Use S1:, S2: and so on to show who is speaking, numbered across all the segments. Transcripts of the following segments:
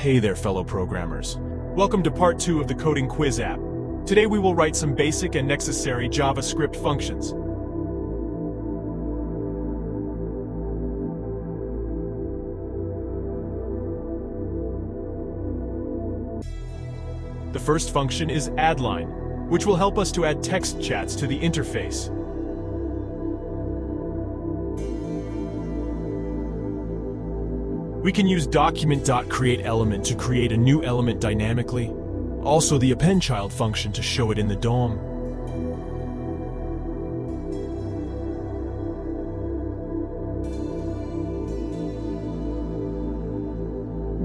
S1: Hey there, fellow programmers. Welcome to part 2 of the Coding Quiz app. Today we will write some basic and necessary JavaScript functions. The first function is addLine, which will help us to add text chats to the interface. We can use document.createElement to create a new element dynamically. Also the appendChild function to show it in the DOM.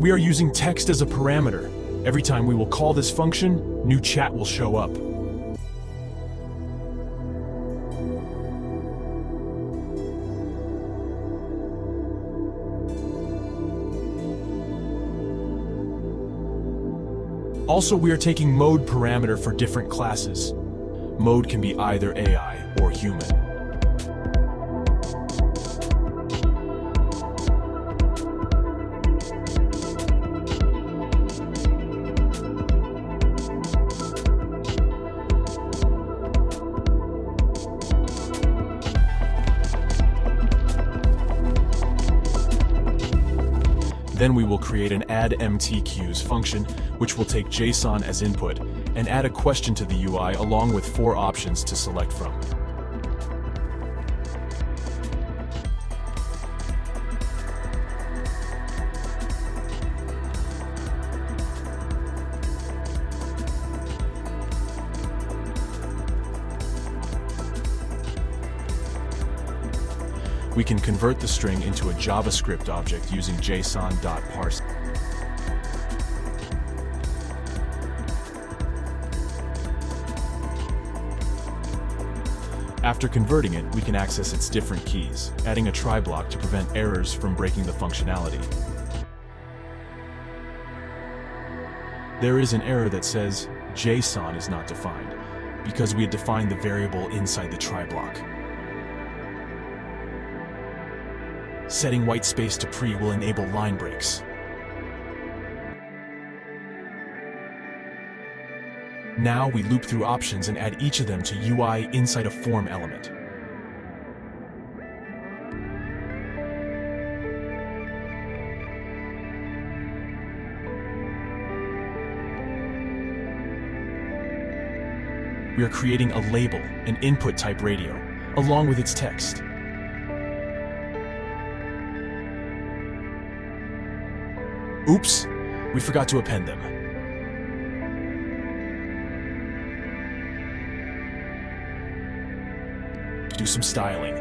S1: We are using text as a parameter. Every time we will call this function, new chat will show up. Also, we are taking mode parameter for different classes. Mode can be either AI or human. Then we will create an addMTQs function, which will take JSON as input, and add a question to the UI along with 4 options to select from. We can convert the string into a JavaScript object using json.parse. After converting it, we can access its different keys, adding a try block to prevent errors from breaking the functionality. There is an error that says JSON is not defined, because we had defined the variable inside the try block. Setting white space to pre will enable line breaks. Now we loop through options and add each of them to UI inside a form element. We are creating a label, an input type radio, along with its text. Oops, we forgot to append them. Do some styling.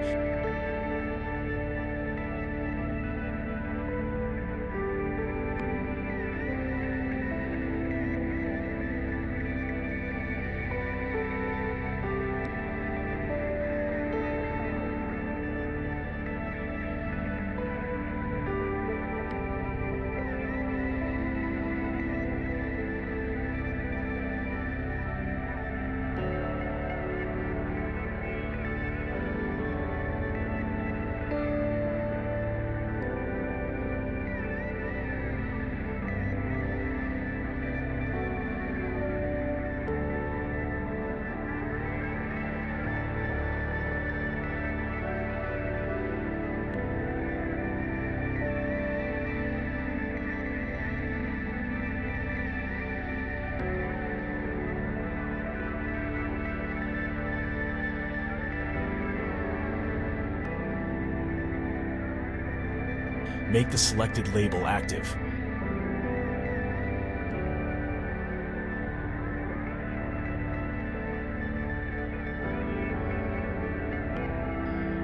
S1: Make the selected label active.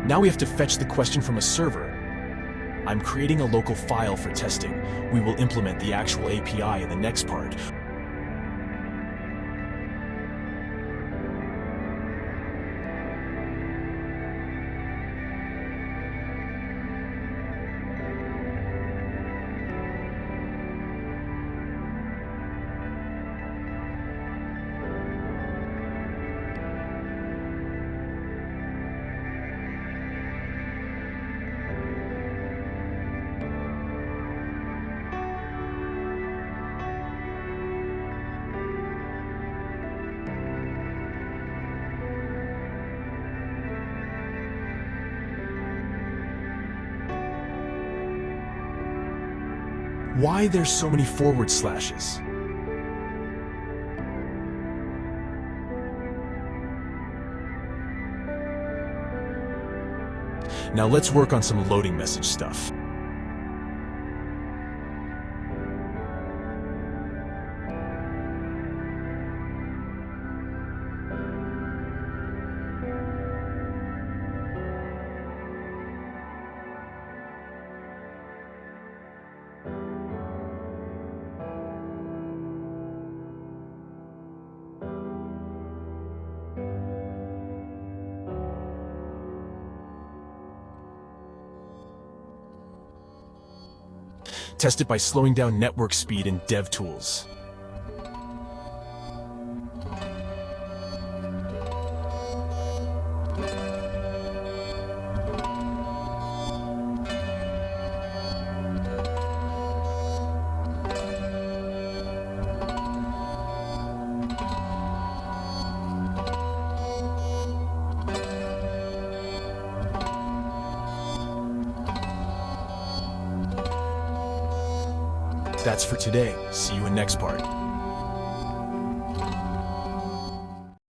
S1: Now we have to fetch the question from a server. I'm creating a local file for testing. We will implement the actual API in the next part. Why there's so many forward slashes? Now let's work on some loading message stuff. Test it by slowing down network speed in DevTools. That's for today. See you in next part.